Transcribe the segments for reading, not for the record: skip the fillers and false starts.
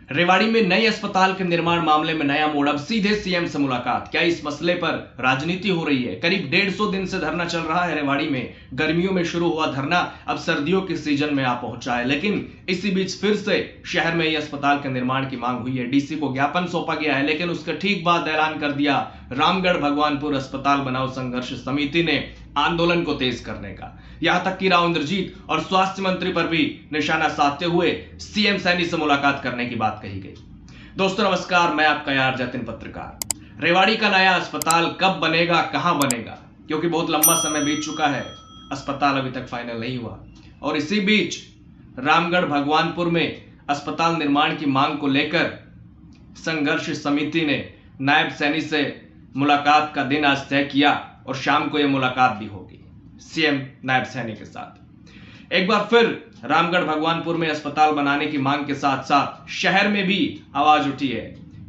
रेवाड़ी में नए अस्पताल के निर्माण मामले में नया मोड़, अब सीधे सीएम से मुलाकात। क्या इस मसले पर राजनीति हो रही है? करीब 150 दिन से धरना चल रहा है रेवाड़ी में। गर्मियों में शुरू हुआ धरना अब सर्दियों के सीजन में आ पहुंचा है, लेकिन इसी बीच फिर से शहर में ही अस्पताल के निर्माण की मांग हुई है। डीसी को ज्ञापन सौंपा गया है, लेकिन उसके ठीक बाद ऐलान कर दिया रामगढ़ भगवानपुर अस्पताल बनाओ संघर्ष समिति ने आंदोलन को तेज करने का। यहां तक कि राव इंद्रजीत और स्वास्थ्य मंत्री पर भी निशाना साधते हुए सीएम सैनी से मुलाकात करने की बात कही गई। दोस्तों नमस्कार, मैं आपका यार जतिन पत्रकार। रेवाड़ी का नया अस्पताल कब बनेगा, कहां बनेगा, क्योंकि बहुत लंबा समय बीत चुका है, अस्पताल अभी तक फाइनल नहीं हुआ। और इसी बीच रामगढ़ भगवानपुर में अस्पताल निर्माण की मांग को लेकर संघर्ष समिति ने नायब सैनी से मुलाकात का दिन आज तय किया और शाम को यह मुलाकात भी होगी सीएम नायब सैनी के साथ। एक बार फिर रामगढ़ भगवानपुर में अस्पताल बनाने की मांग के साथ साथ शहर में भी आवाज उठी है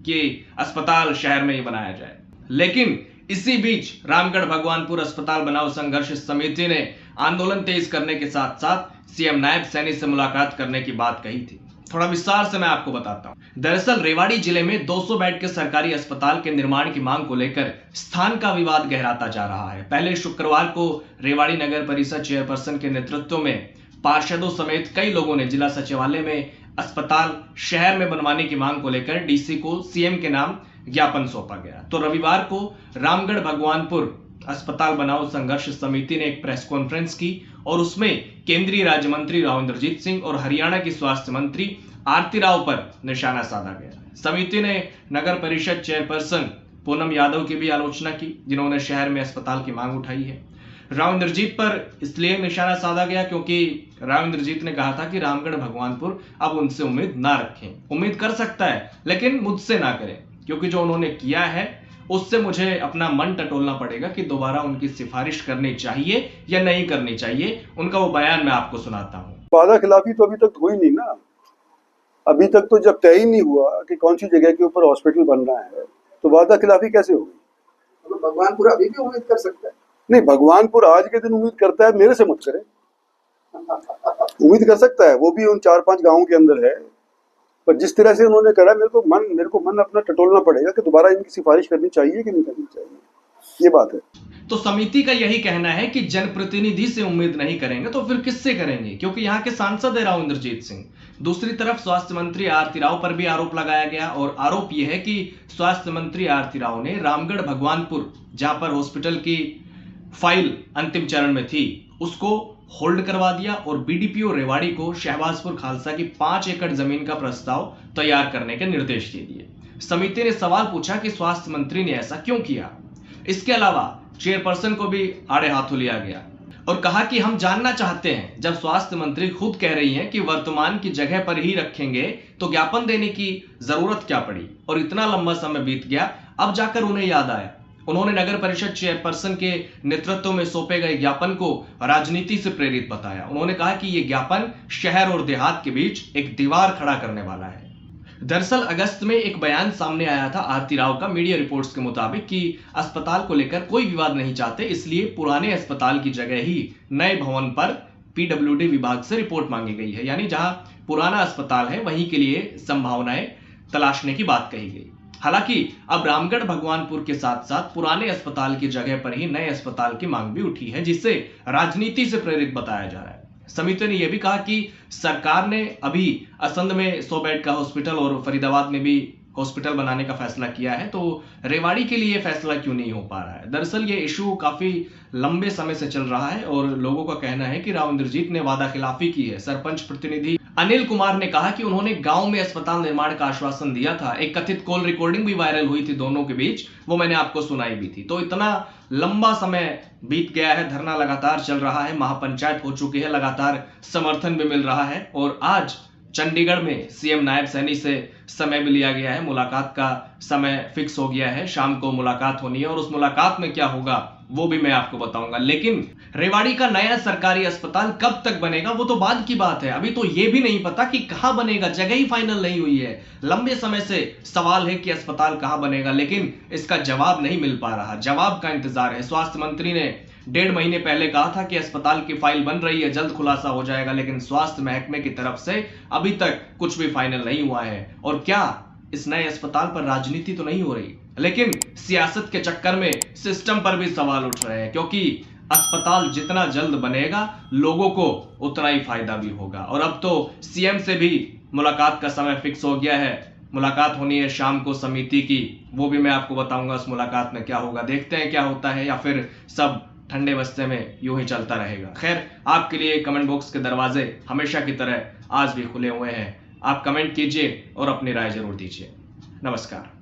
कि अस्पताल शहर में ही बनाया जाए। लेकिन इसी बीच रामगढ़ भगवानपुर अस्पताल बनाओ संघर्ष समिति ने आंदोलन तेज करने के साथ साथ सीएम नायब सैनी से मुलाकात करने की बात कही थी। थोड़ा विस्तार से मैं आपको बताता हूं। दरअसल रेवाड़ी जिले में 200 बेड के सरकारी अस्पताल के निर्माण की मांग को लेकर स्थान का विवाद गहराता जा रहा है। पहले शुक्रवार को रेवाड़ी नगर परिषद चेयरपर्सन के नेतृत्व में पार्षदों समेत कई लोगों ने जिला सचिवालय में अस्पताल शहर में बनवाने की मांग को लेकर डीसी को सीएम के नाम ज्ञापन सौंपा गया। तो रविवार को रामगढ़ भगवानपुर अस्पताल बनाओ संघर्ष समिति ने एक प्रेस कॉन्फ्रेंस की और उसमें केंद्रीय राज्य मंत्री राव इंद्रजीत सिंह और हरियाणा की स्वास्थ्य मंत्री आरती राव पर निशाना साधा गया। समिति ने नगर परिषद चेयरपर्सन पूनम यादव की भी आलोचना की, जिन्होंने शहर में अस्पताल की मांग उठाई है। राव इंद्रजीत पर इसलिए निशाना साधा गया क्योंकि राव इंद्रजीत ने कहा था कि रामगढ़ भगवानपुर अब उनसे उम्मीद ना रखें। उम्मीद कर सकता है लेकिन मुझसे ना करें, क्योंकि जो उन्होंने किया है उससे मुझे अपना मन टटोलना पड़ेगा कि दोबारा उनकी सिफारिश करनी चाहिए या नहीं करनी चाहिए। उनका वो बयान मैं आपको सुनाता हूँ। वादा खिलाफी तो अभी तक हुई नहीं ना। अभी तक तो जब तय ही नहीं हुआ कि कौन सी जगह के ऊपर हॉस्पिटल बन रहा है, तो वादा खिलाफी कैसे होगी? तो भगवानपुर अभी भी उम्मीद कर सकता है। नहीं, भगवानपुर आज के दिन उम्मीद करता है, मेरे से मत करे। उम्मीद कर सकता है, वो भी उन 4-5 गांवों के अंदर है। पर जिस तरह से उन्होंने करा, मेरे को मन अपना टटोलना पड़ेगा कि दोबारा इनकी सिफारिश करनी चाहिए कि नहीं करनी चाहिए, ये बात है। तो समिति का यही कहना है कि जनप्रतिनिधि से उम्मीद नहीं करेंगे तो फिर किससे करेंगे, क्योंकि यहाँ के सांसद है राव इंद्रजीत सिंह। दूसरी तरफ स्वास्थ्य मंत्री आरती राव पर भी आरोप लगाया गया और आरोप यह है कि स्वास्थ्य मंत्री आरती राव ने रामगढ़ भगवानपुर, जहां पर हॉस्पिटल की फाइल अंतिम चरण में थी, उसको होल्ड करवा दिया और बीडीपीओ रेवाड़ी को शहबाजपुर खालसा की 5 एकड़ जमीन का प्रस्ताव तैयार करने के निर्देश दे दिए। समिति ने सवाल पूछा कि स्वास्थ्य मंत्री ने ऐसा क्यों किया। इसके अलावा चेयरपर्सन को भी आड़े हाथों लिया गया और कहा कि हम जानना चाहते हैं, जब स्वास्थ्य मंत्री खुद कह रही हैं कि वर्तमान की जगह पर ही रखेंगे तो ज्ञापन देने की जरूरत क्या पड़ी। और इतना लंबा समय बीत गया, अब जाकर उन्हें याद आया। उन्होंने नगर परिषद चेयरपर्सन के नेतृत्व में सौंपे गए ज्ञापन को राजनीति से प्रेरित बताया। उन्होंने कहा कि यह ज्ञापन शहर और देहात के बीच एक दीवार खड़ा करने वाला है। दरअसल अगस्त में एक बयान सामने आया था आरती राव का मीडिया रिपोर्ट्स के मुताबिक कि अस्पताल को लेकर कोई विवाद नहीं चाहते, इसलिए पुराने अस्पताल की जगह ही नए भवन पर पीडब्ल्यूडी विभाग से रिपोर्ट मांगी गई है। यानी जहां पुराना अस्पताल है वहीं के लिए संभावनाएं तलाशने की बात कही गई। हालांकि अब रामगढ़ भगवानपुर के साथ साथ पुराने अस्पताल की जगह पर ही नए अस्पताल की मांग भी उठी है, जिसे राजनीति से प्रेरित बताया जा रहा है। समिति ने यह भी कहा कि सरकार ने अभी असंध में 100 बेड का हॉस्पिटल और फरीदाबाद में भी हॉस्पिटल बनाने का फैसला किया है, तो रेवाड़ी के लिए फैसला क्यों नहीं हो पा रहा है। दरअसल ये इशू काफी लंबे समय से चल रहा है और लोगों का कहना है कि राव इंद्रजीत ने वादा खिलाफी की है। सरपंच प्रतिनिधि अनिल कुमार ने कहा कि उन्होंने गांव में अस्पताल निर्माण का आश्वासन दिया था। एक कथित कॉल रिकॉर्डिंग भी वायरल हुई थी दोनों के बीच, वो मैंने आपको सुनाई भी थी। तो इतना लंबा समय बीत गया है, धरना लगातार चल रहा है, महापंचायत हो चुकी है, लगातार समर्थन भी मिल रहा है और आज चंडीगढ़ में सीएम नायब सैनी से समय भी लिया गया है। मुलाकात का समय फिक्स हो गया है, शाम को मुलाकात होनी है और उस मुलाकात में क्या होगा वो भी मैं आपको बताऊंगा। लेकिन रेवाड़ी का नया सरकारी अस्पताल कब तक बनेगा वो तो बाद की बात है। अभी तो ये भी नहीं पता कि कहां बनेगा, जगह ही फाइनल नहीं हुई है। लंबे समय से सवाल है कि अस्पताल कहां बनेगा, लेकिन इसका जवाब नहीं मिल पा रहा। जवाब का इंतजार है। स्वास्थ्य मंत्री ने 1.5 महीने पहले कहा था कि अस्पताल की फाइल बन रही है, जल्द खुलासा हो जाएगा, लेकिन स्वास्थ्य महकमे की तरफ से अभी तक कुछ भी फाइनल नहीं हुआ है। और क्या इस नए अस्पताल पर राजनीति तो नहीं हो रही, लेकिन सियासत के चक्कर में सिस्टम पर भी सवाल उठ रहे हैं, क्योंकि अस्पताल जितना जल्द बनेगा लोगों को उतना ही फायदा भी होगा। और अब तो सीएम से भी मुलाकात का समय फिक्स हो गया है, मुलाकात होनी है शाम को समिति की, वो भी मैं आपको बताऊंगा उस मुलाकात में क्या होगा। देखते हैं क्या होता है, या फिर सब ठंडे बस्ते में यूं ही चलता रहेगा। खैर, आपके लिए कमेंट बॉक्स के दरवाजे हमेशा की तरह आज भी खुले हुए हैं। आप कमेंट कीजिए और अपनी राय जरूर दीजिए। नमस्कार।